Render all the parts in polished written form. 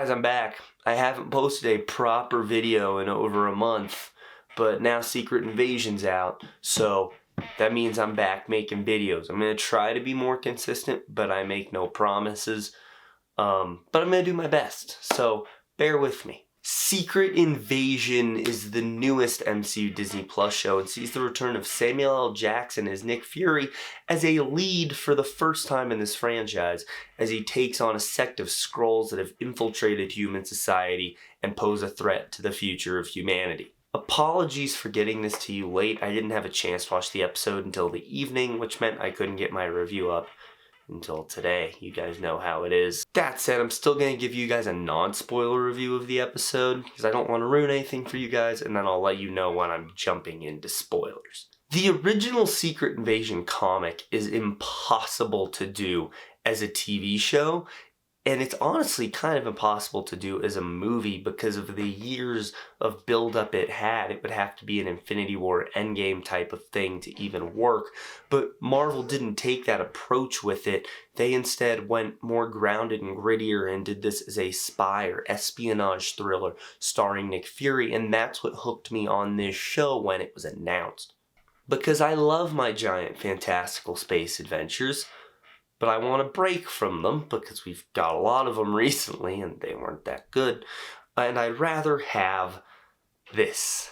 Guys, I'm back. I haven't posted a proper video in over a month, but now Secret Invasion's out, so that means I'm back making videos. I'm going to try to be more consistent, but I make no promises. But I'm going to do my best, so bear with me. Secret Invasion is the newest MCU Disney Plus show and sees the return of Samuel L. Jackson as Nick Fury as a lead for the first time in this franchise, as he takes on a sect of Skrulls that have infiltrated human society and pose a threat to the future of humanity. Apologies for getting this to you late. I didn't have a chance to watch the episode until the evening, which meant I couldn't get my review up until today. You guys know how it is. That said, I'm still going to give you guys a non-spoiler review of the episode because I don't want to ruin anything for you guys, and then I'll let you know when I'm jumping into spoilers. The original Secret Invasion comic is impossible to do as a TV show, and it's honestly kind of impossible to do as a movie because of the years of build-up it had. It would have to be an Infinity War Endgame type of thing to even work. But Marvel didn't take that approach with it. They instead went more grounded and grittier and did this as a spy or espionage thriller starring Nick Fury, and that's what hooked me on this show when it was announced. Because I love my giant fantastical space adventures, but I want to break from them because we've got a lot of them recently and they weren't that good. And I'd rather have this.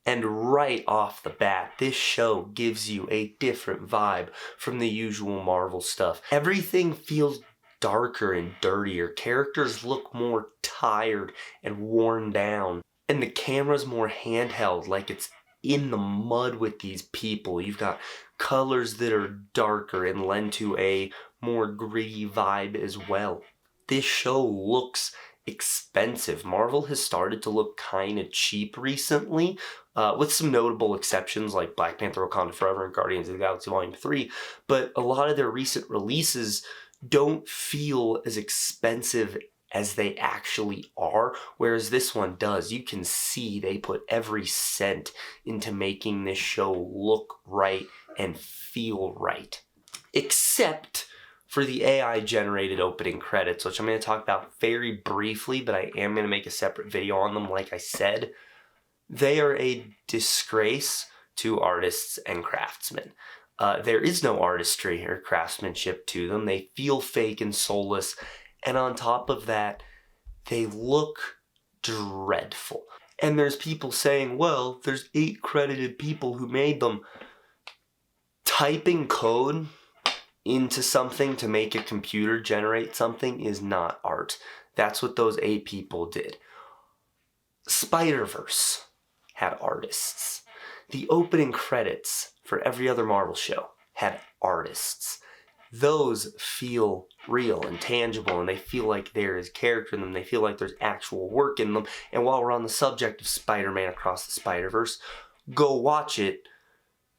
And right off the bat, this show gives you a different vibe from the usual Marvel stuff. Everything feels darker and dirtier. Characters look more tired and worn down. And the camera's more handheld, like it's in the mud with these people. You've got colors that are darker and lend to a more gritty vibe as well. This show looks expensive. Marvel has started to look kind of cheap recently, with some notable exceptions like Black Panther: Wakanda Forever and Guardians of the Galaxy Volume 3, but a lot of their recent releases don't feel as expensive as they actually are, whereas this one does. You can see they put every cent into making this show look right and feel right. Except for the AI-generated opening credits, which I'm going to talk about very briefly, but I am going to make a separate video on them like I said. They are a disgrace to artists and craftsmen. There is no artistry or craftsmanship to them. They feel fake and soulless. And on top of that, they look dreadful. And there's people saying, well, there's 8 credited people who made them. Typing code into something to make a computer generate something is not art. That's what those 8 people did. Spider-Verse had artists. The opening credits for every other Marvel show had artists. Those feel real and tangible, and they feel like there is character in them. They feel like there's actual work in them. And while we're on the subject of Spider-Man Across the Spider-Verse, go watch it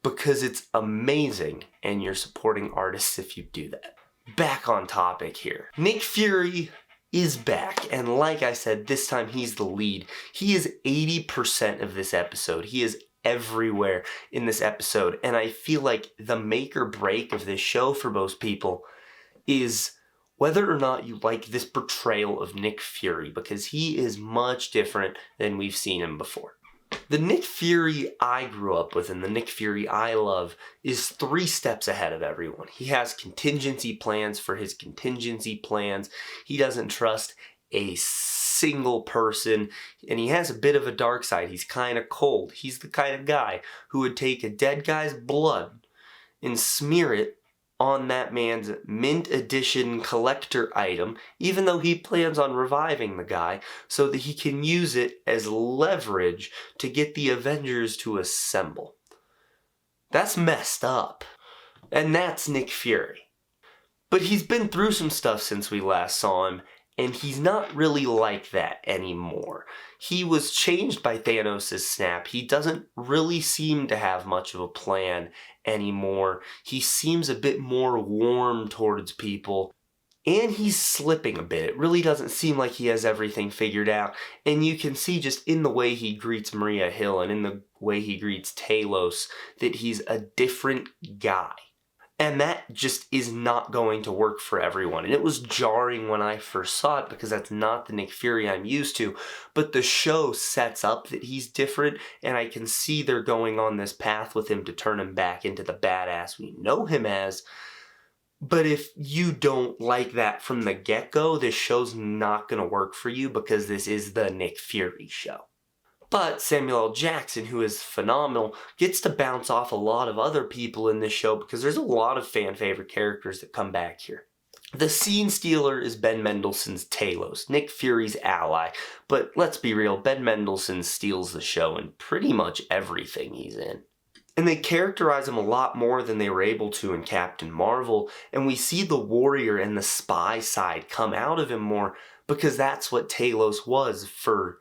because it's amazing, and you're supporting artists if you do that. Back on topic here. Nick Fury is back, and like I said, this time he's the lead. He is 80% of this episode. He is everywhere in this episode, and I feel like the make or break of this show for most people is whether or not you like this portrayal of Nick Fury, because he is much different than we've seen him before. The Nick Fury I grew up with and the Nick Fury I love is 3 steps ahead of everyone. He has contingency plans for his contingency plans. He doesn't trust a single person, and he has a bit of a dark side. He's kind of cold. He's the kind of guy who would take a dead guy's blood and smear it on that man's mint edition collector item, even though he plans on reviving the guy, so that he can use it as leverage to get the Avengers to assemble. That's messed up. And that's Nick Fury. But he's been through some stuff since we last saw him, and he's not really like that anymore. He was changed by Thanos' snap. He doesn't really seem to have much of a plan anymore. He seems a bit more warm towards people. And he's slipping a bit. It really doesn't seem like he has everything figured out. And you can see just in the way he greets Maria Hill and in the way he greets Talos that he's a different guy. And that just is not going to work for everyone. And it was jarring when I first saw it because that's not the Nick Fury I'm used to. But the show sets up that he's different, and I can see they're going on this path with him to turn him back into the badass we know him as. But if you don't like that from the get-go, this show's not going to work for you because this is the Nick Fury show. But Samuel L. Jackson, who is phenomenal, gets to bounce off a lot of other people in this show because there's a lot of fan-favorite characters that come back here. The scene stealer is Ben Mendelsohn's Talos, Nick Fury's ally. But let's be real, Ben Mendelsohn steals the show in pretty much everything he's in. And they characterize him a lot more than they were able to in Captain Marvel, and we see the warrior and the spy side come out of him more because that's what Talos was for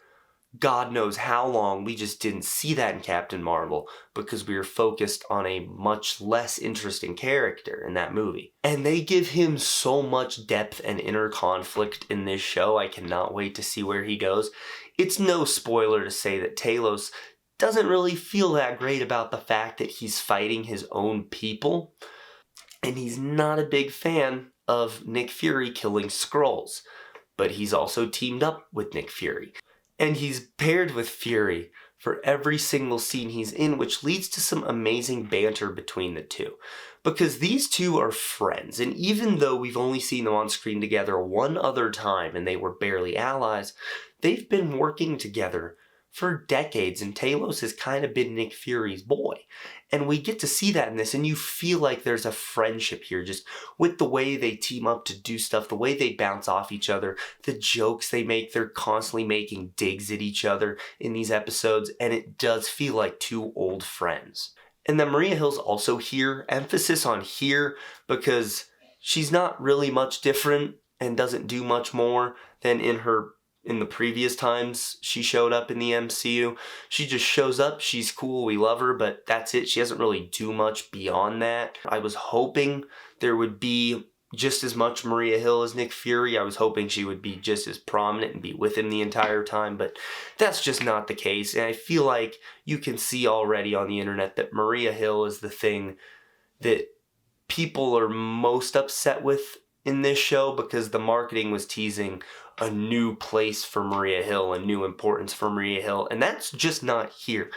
God knows how long. We just didn't see that in Captain Marvel because we were focused on a much less interesting character in that movie. And they give him so much depth and inner conflict in this show. I cannot wait to see where he goes. It's no spoiler to say that Talos doesn't really feel that great about the fact that he's fighting his own people. And he's not a big fan of Nick Fury killing Skrulls. But he's also teamed up with Nick Fury. And he's paired with Fury for every single scene he's in, which leads to some amazing banter between the two. Because these two are friends, and even though we've only seen them on screen together one other time and they were barely allies, they've been working together for decades, and Talos has kind of been Nick Fury's boy. And we get to see that in this, and you feel like there's a friendship here, just with the way they team up to do stuff, the way they bounce off each other, the jokes they make. They're constantly making digs at each other in these episodes, and it does feel like two old friends. And then Maria Hill's also here, emphasis on here, because she's not really much different and doesn't do much more than in the previous times she showed up in the MCU. She just shows up, she's cool, we love her, but that's it. She doesn't really do much beyond that. I was hoping there would be just as much Maria Hill as Nick Fury. I was hoping she would be just as prominent and be with him the entire time, but that's just not the case. And I feel like you can see already on the internet that Maria Hill is the thing that people are most upset with in this show because the marketing was teasing a new place for Maria Hill, a new importance for Maria Hill, and that's just not here.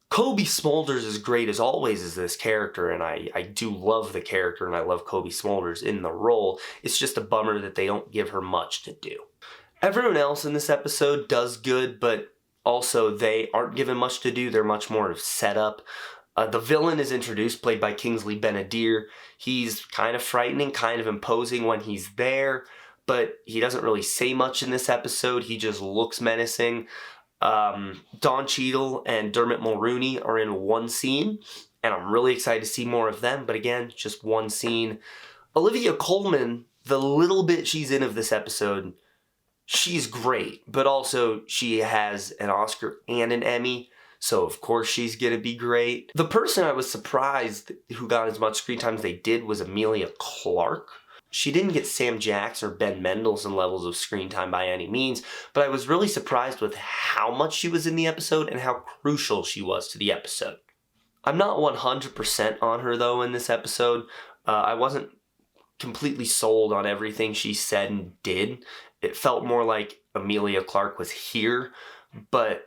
Cobie Smulders is great as always as this character, and I do love the character, and I love Cobie Smulders in the role. It's just a bummer that they don't give her much to do. Everyone else in this episode does good, but also they aren't given much to do. They're much more of setup. The villain is introduced, played by Kingsley Ben-Adir. He's kind of frightening, kind of imposing when he's there, but he doesn't really say much in this episode. He just looks menacing. Don Cheadle and Dermot Mulroney are in one scene, and I'm really excited to see more of them, but again, just one scene. Olivia Colman, the little bit she's in of this episode, she's great, but also she has an Oscar and an Emmy, so of course she's gonna be great. The person I was surprised who got as much screen time as they did was Emilia Clarke. She didn't get Sam Jackson or Ben Mendelsohn levels of screen time by any means, but I was really surprised with how much she was in the episode and how crucial she was to the episode. I'm not 100% on her though in this episode. I wasn't completely sold on everything she said and did. It felt more like Emilia Clarke was here, but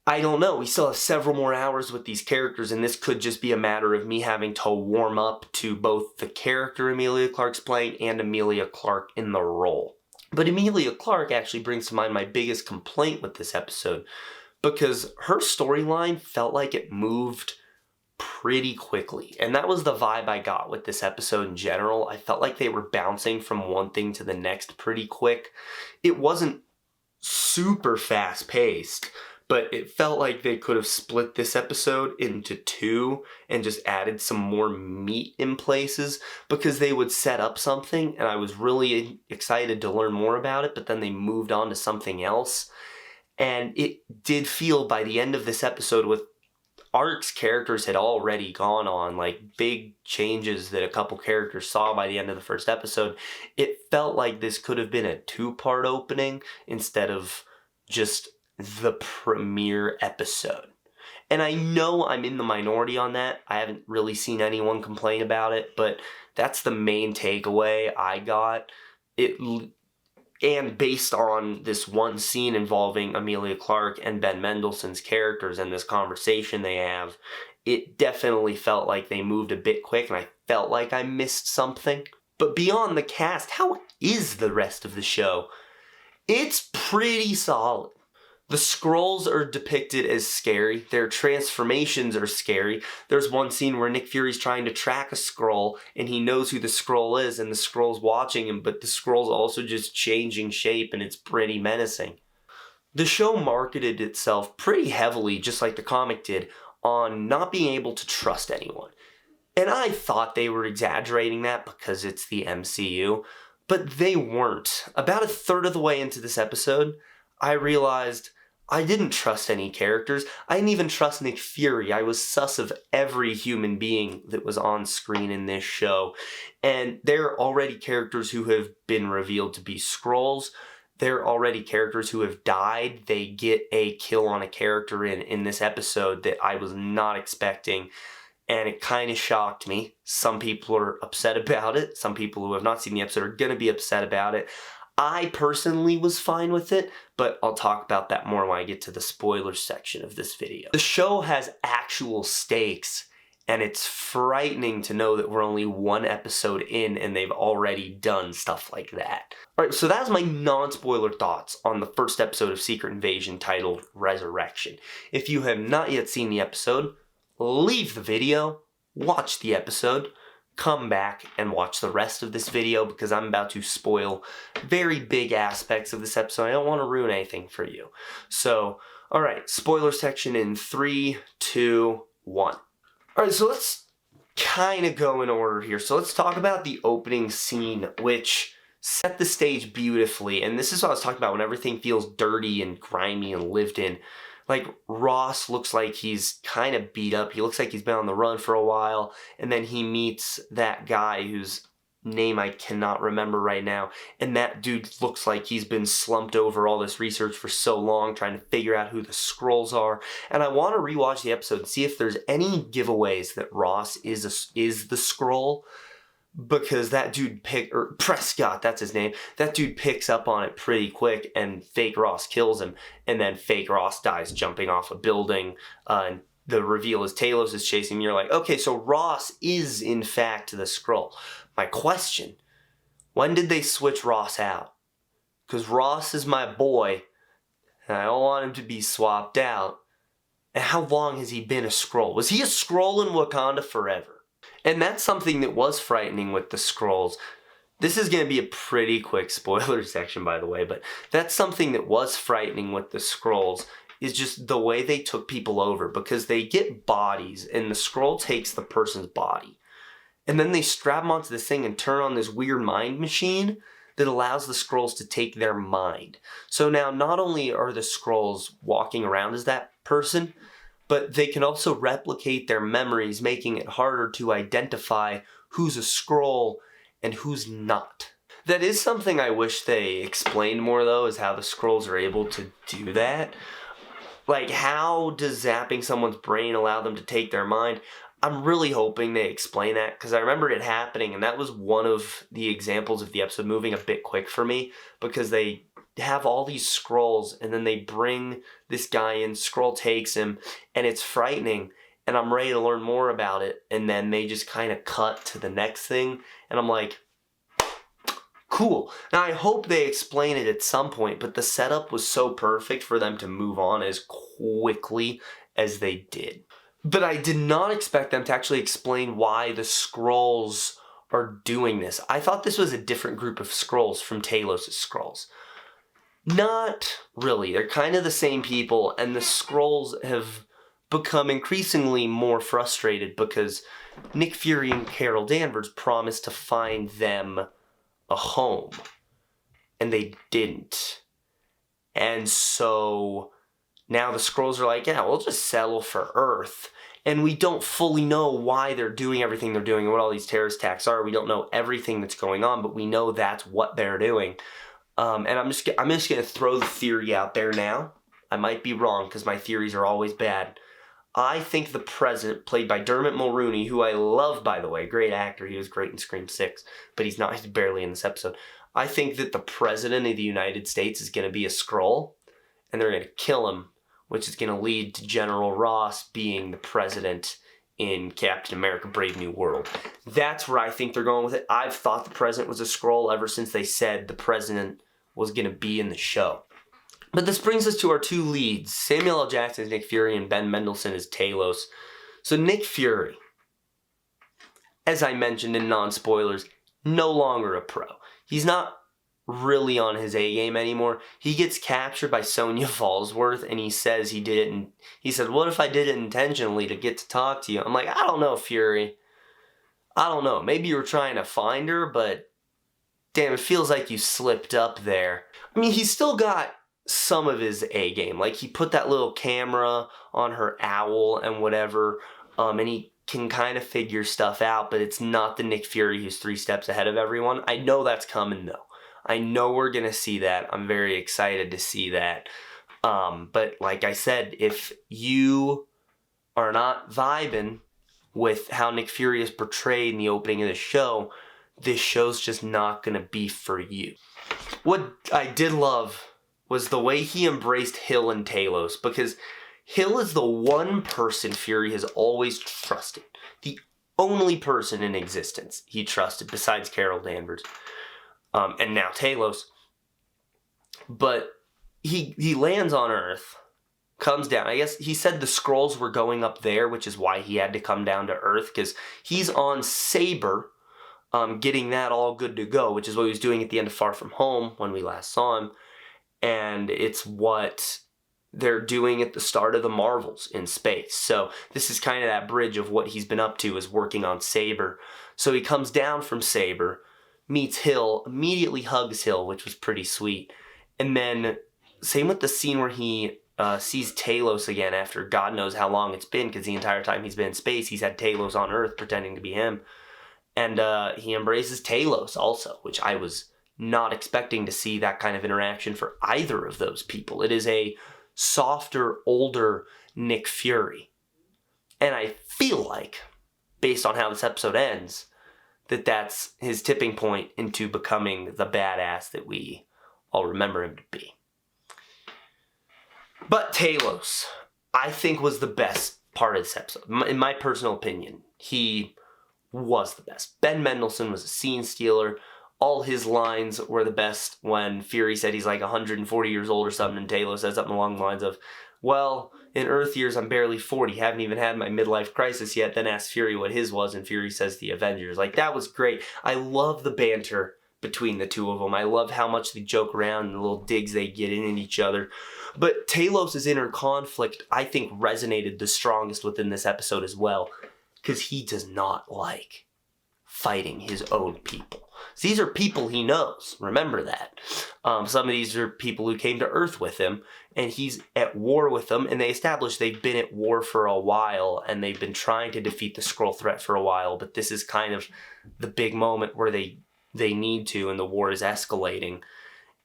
I don't know. We still have several more hours with these characters, and this could just be a matter of me having to warm up to both the character Emilia Clarke's playing and Emilia Clarke in the role. But Emilia Clarke actually brings to mind my biggest complaint with this episode, because her storyline felt like it moved pretty quickly. And that was the vibe I got with this episode in general. I felt like they were bouncing from one thing to the next pretty quick. It wasn't super fast-paced, but it felt like they could have split this episode into two and just added some more meat in places, because they would set up something and I was really excited to learn more about it, but then they moved on to something else. And it did feel by the end of this episode, with arcs characters had already gone on, like big changes that a couple characters saw by the end of the first episode, it felt like this could have been a two-part opening instead of just the premiere episode. And I know I'm in the minority on that. I haven't really seen anyone complain about it, but that's the main takeaway I got. And based on this one scene involving Emilia Clarke and Ben Mendelsohn's characters and this conversation they have, it definitely felt like they moved a bit quick, and I felt like I missed something. But beyond the cast, how is the rest of the show? It's pretty solid. The Skrulls are depicted as scary. Their transformations are scary. There's one scene where Nick Fury's trying to track a Skrull, and he knows who the Skrull is, and the Skrull's watching him, but the Skrull's also just changing shape, and it's pretty menacing. The show marketed itself pretty heavily, just like the comic did, on not being able to trust anyone. And I thought they were exaggerating that because it's the MCU, but they weren't. About a third of the way into this episode, I realized I didn't trust any characters. I didn't even trust Nick Fury. I was sus of every human being that was on screen in this show. And they're already characters who have been revealed to be Skrulls. They're already characters who have died. They get a kill on a character in this episode that I was not expecting. And it kind of shocked me. Some people are upset about it. Some people who have not seen the episode are going to be upset about it. I personally was fine with it, but I'll talk about that more when I get to the spoilers section of this video. The show has actual stakes, and it's frightening to know that we're only one episode in and they've already done stuff like that. Alright, so that's my non-spoiler thoughts on the first episode of Secret Invasion titled Resurrection. If you have not yet seen the episode, leave the video, watch the episode, come back and watch the rest of this video because I'm about to spoil very big aspects of this episode. I don't want to ruin anything for you. So, alright, spoiler section in 3, 2, 1. Alright, so let's kind of go in order here. So let's talk about the opening scene, which set the stage beautifully. And this is what I was talking about when everything feels dirty and grimy and lived in. Like, Ross looks like he's kind of beat up. He looks like he's been on the run for a while. And then he meets that guy whose name I cannot remember right now. And that dude looks like he's been slumped over all this research for so long, trying to figure out who the Skrulls are. And I want to rewatch the episode and see if there's any giveaways that Ross is the Skrull. Because that dude Prescott, that's his name, that dude picks up on it pretty quick, and fake Ross kills him, and then fake Ross dies jumping off a building, and the reveal is Talos is chasing him. You're like, okay, so Ross is in fact the Skrull. My question, when did they switch Ross out? Because Ross is my boy, and I don't want him to be swapped out. And how long has he been a Skrull? Was he a Skrull in Wakanda forever? And that's something that was frightening with the Skrulls. This is going to be a pretty quick spoiler section, by the way, but that's something that was frightening with the Skrulls, is just the way they took people over, because they get bodies, and the Skrull takes the person's body. And then they strap them onto this thing and turn on this weird mind machine that allows the Skrulls to take their mind. So now not only are the Skrulls walking around as that person, but they can also replicate their memories, making it harder to identify who's a Skrull and who's not. That is something I wish they explained more, though, is how the Skrulls are able to do that. Like, how does zapping someone's brain allow them to take their mind? I'm really hoping they explain that, because I remember it happening, and that was one of the examples of the episode moving a bit quick for me, because they have all these Skrulls, and then they bring this guy in, Skrull takes him, and it's frightening, and I'm ready to learn more about it, and then they just kind of cut to the next thing, and I'm like, cool. Now I hope they explain it at some point, but the setup was so perfect for them to move on as quickly as they did. But I did not expect them to actually explain why the Skrulls are doing this. I thought this was a different group of Skrulls from Talos' Skrulls. Not really. They're kind of the same people, and the Skrulls have become increasingly more frustrated because Nick Fury and Carol Danvers promised to find them a home, and they didn't. And so now the Skrulls are like, yeah, we'll just settle for Earth. And we don't fully know why they're doing everything they're doing and what all these terrorist attacks are. We don't know everything that's going on, but we know that's what they're doing. And I'm just going to throw the theory out there now. I might be wrong because my theories are always bad. I think the president, played by Dermot Mulroney, who I love, by the way, great actor, he was great in Scream 6, but he's barely in this episode. I think that the president of the United States is going to be a Skrull, and they're going to kill him, which is going to lead to General Ross being the president in Captain America Brave New World. That's where I think they're going with it. I've thought the president was a Skrull ever since they said the president was going to be in the show. But this brings us to our two leads, Samuel L. Jackson as Nick Fury and Ben Mendelsohn as Talos. So Nick Fury, as I mentioned in non-spoilers, no longer a pro. He's not really on his A game anymore. He gets captured by Sonya Fallsworth, and he says he did it, and he said, what if I did it intentionally to get to talk to you? I'm like, I don't know, Fury. I don't know. Maybe you were trying to find her, but damn, it feels like you slipped up there. I mean, he's still got some of his A game. Like, he put that little camera on her owl and whatever, and he can kind of figure stuff out, but it's not the Nick Fury who's 3 steps ahead of everyone. I know that's coming, though. I know we're going to see that. I'm very excited to see that. But like I said, if you are not vibing with how Nick Fury is portrayed in the opening of the show, this show's just not going to be for you. What I did love was the way he embraced Hill and Talos, because Hill is the one person Fury has always trusted. The only person in existence he trusted besides Carol Danvers. And now Talos. But he lands on Earth, comes down. I guess he said the Skrulls were going up there, which is why he had to come down to Earth, because he's on Saber, getting that all good to go, which is what he was doing at the end of Far From Home when we last saw him. And it's what they're doing at the start of the Marvels in space. So this is kind of that bridge of what he's been up to, is working on Saber. So he comes down from Saber, meets Hill, immediately hugs Hill, which was pretty sweet. And then same with the scene where he sees Talos again after God knows how long it's been, because the entire time he's been in space, he's had Talos on Earth pretending to be him. And he embraces Talos also, which I was not expecting to see that kind of interaction for either of those people. It is a softer, older Nick Fury. And I feel like, based on how this episode ends, that that's his tipping point into becoming the badass that we all remember him to be. But Talos, I think, was the best part of this episode. In my personal opinion, he was the best. Ben Mendelsohn was a scene stealer. All his lines were the best when Fury said he's like 140 years old or something, and Talos said something along the lines of, well, in Earth years, I'm barely 40, haven't even had my midlife crisis yet, then asks Fury what his was, and Fury says the Avengers. Like, that was great. I love the banter between the two of them. I love how much they joke around and the little digs they get in at each other. But Talos' inner conflict, I think, resonated the strongest within this episode as well, because he does not like fighting his own people. These are people he knows. Remember that. Some of these are people who came to Earth with him, and he's at war with them, and they establish they've been at war for a while, and they've been trying to defeat the Skrull threat for a while, but this is kind of the big moment where they need to, and the war is escalating.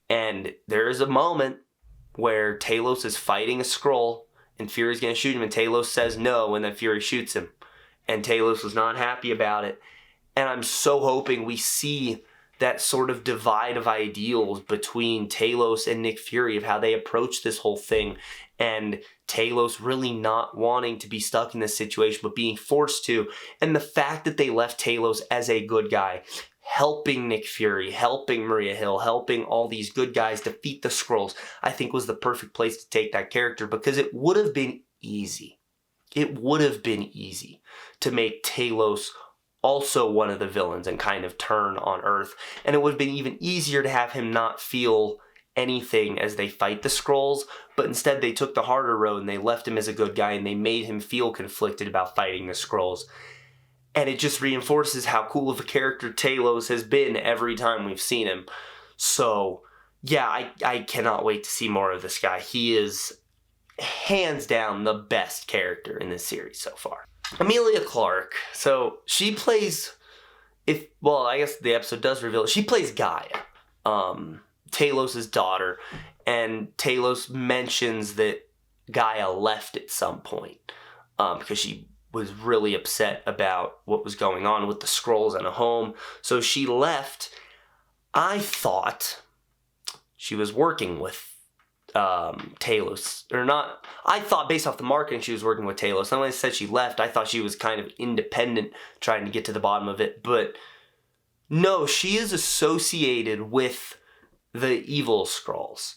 And there is a moment where Talos is fighting a Skrull, and Fury's going to shoot him, and Talos says no, and then Fury shoots him. And Talos was not happy about it. And I'm so hoping we see that sort of divide of ideals between Talos and Nick Fury, of how they approach this whole thing, and Talos really not wanting to be stuck in this situation but being forced to, and the fact that they left Talos as a good guy, helping Nick Fury, helping Maria Hill, helping all these good guys defeat the Skrulls, I think was the perfect place to take that character, because it would have been easy. It would have been easy to make Talos also one of the villains and kind of turn on Earth. And it would have been even easier to have him not feel anything as they fight the Skrulls, but instead they took the harder road and they left him as a good guy, and they made him feel conflicted about fighting the Skrulls. And it just reinforces how cool of a character Talos has been every time we've seen him. So, yeah, I cannot wait to see more of this guy. He is hands down the best character in this series so far. Emilia Clarke, so she plays, I guess the episode does reveal it, she plays Gaia, Talos' daughter, and Talos mentions that Gaia left at some point. because she was really upset about what was going on with the Skrulls in a home. So she left. I thought she was working with Talos, or not. I thought based off the marketing she was working with Talos. And when I said she left, I thought she was kind of independent, trying to get to the bottom of it. But no, she is associated with the evil Skrulls,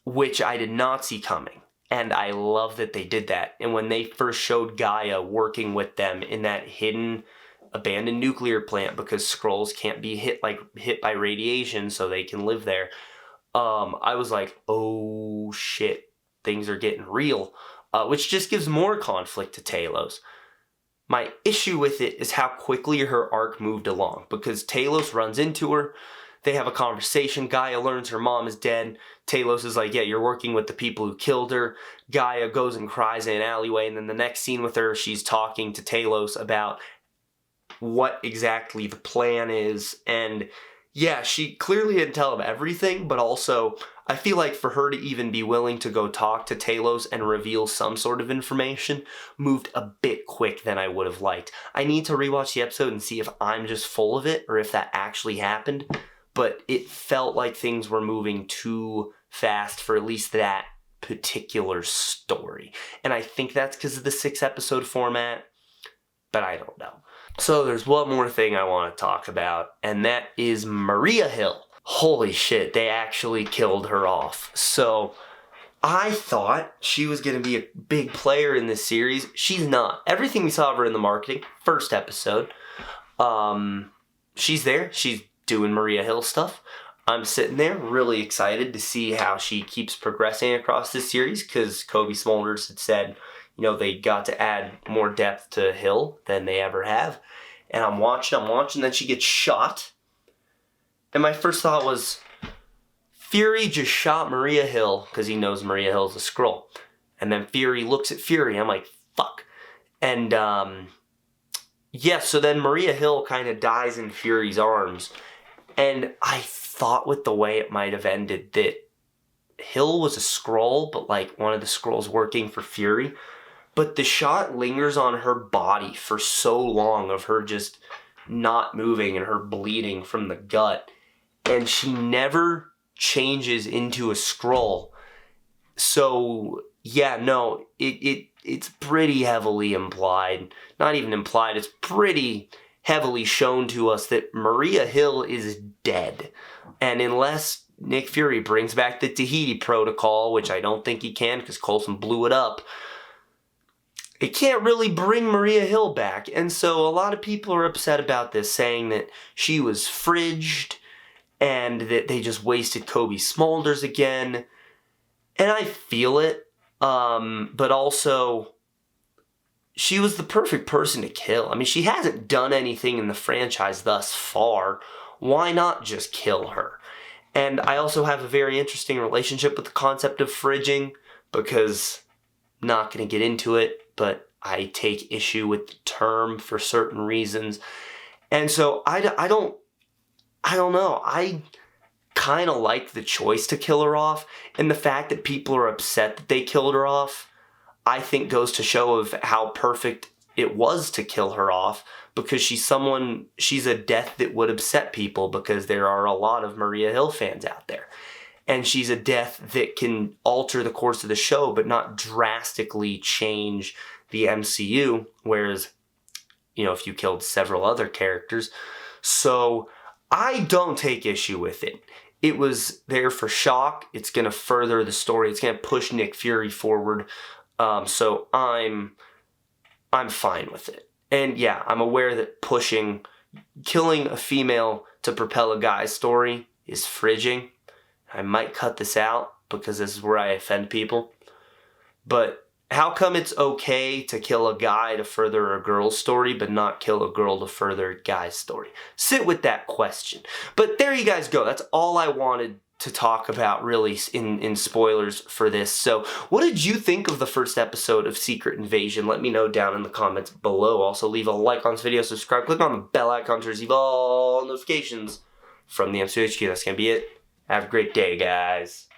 which I did not see coming. And I love that they did that. And when they first showed Gaia working with them in that hidden abandoned nuclear plant, because Skrulls can't be hit by radiation, so they can live there, I was like, oh shit, things are getting real, which just gives more conflict to Talos. My issue with it is how quickly her arc moved along, because Talos runs into her, they have a conversation, Gaia learns her mom is dead, Talos is like, yeah, you're working with the people who killed her, Gaia goes and cries in an alleyway, and then the next scene with her, she's talking to Talos about what exactly the plan is, and yeah, she clearly didn't tell him everything, but also, I feel like for her to even be willing to go talk to Talos and reveal some sort of information moved a bit quick than I would have liked. I need to rewatch the episode and see if I'm just full of it or if that actually happened, but it felt like things were moving too fast for at least that particular story. And I think that's because of the 6-episode format, but I don't know. So there's one more thing I want to talk about, and that is Maria Hill. Holy shit, they actually killed her off. So I thought she was going to be a big player in this series. She's not. Everything we saw of her in the marketing, first episode, she's there. She's doing Maria Hill stuff. I'm sitting there really excited to see how she keeps progressing across this series, because Kobe Smulders had said, you know, they got to add more depth to Hill than they ever have. And I'm watching, then she gets shot. And my first thought was, Fury just shot Maria Hill because he knows Maria Hill's a Skrull. And then Fury looks at Fury, I'm like, fuck. And yeah, so then Maria Hill kind of dies in Fury's arms. And I thought with the way it might have ended that Hill was a Skrull, but like one of the Skrulls working for Fury. But the shot lingers on her body for so long of her just not moving and her bleeding from the gut. And she never changes into a Skrull. So, yeah, no, it's pretty heavily implied. Not even implied, it's pretty heavily shown to us that Maria Hill is dead. And unless Nick Fury brings back the Tahiti Protocol, which I don't think he can because Coulson blew it up, it can't really bring Maria Hill back. And so a lot of people are upset about this, saying that she was fridged and that they just wasted Kobe Smulders again. And I feel it, but also she was the perfect person to kill. I mean, she hasn't done anything in the franchise thus far. Why not just kill her? And I also have a very interesting relationship with the concept of fridging, because I'm not going to get into it, but I take issue with the term for certain reasons. And so I don't know. I kind of like the choice to kill her off, and the fact that people are upset that they killed her off, I think goes to show of how perfect it was to kill her off, because she's a death that would upset people, because there are a lot of Maria Hill fans out there. And she's a death that can alter the course of the show, but not drastically change the MCU, whereas, you know, if you killed several other characters. So I don't take issue with it. It was there for shock. It's going to further the story. It's going to push Nick Fury forward. So I'm fine with it. And yeah, I'm aware that killing a female to propel a guy's story is fridging. I might cut this out because this is where I offend people. But how come it's okay to kill a guy to further a girl's story, but not kill a girl to further a guy's story? Sit with that question. But there you guys go. That's all I wanted to talk about, really, in spoilers for this. So what did you think of the first episode of Secret Invasion? Let me know down in the comments below. Also, leave a like on this video, subscribe, click on the bell icon to receive all notifications from the MCHQ. That's going to be it. Have a great day, guys.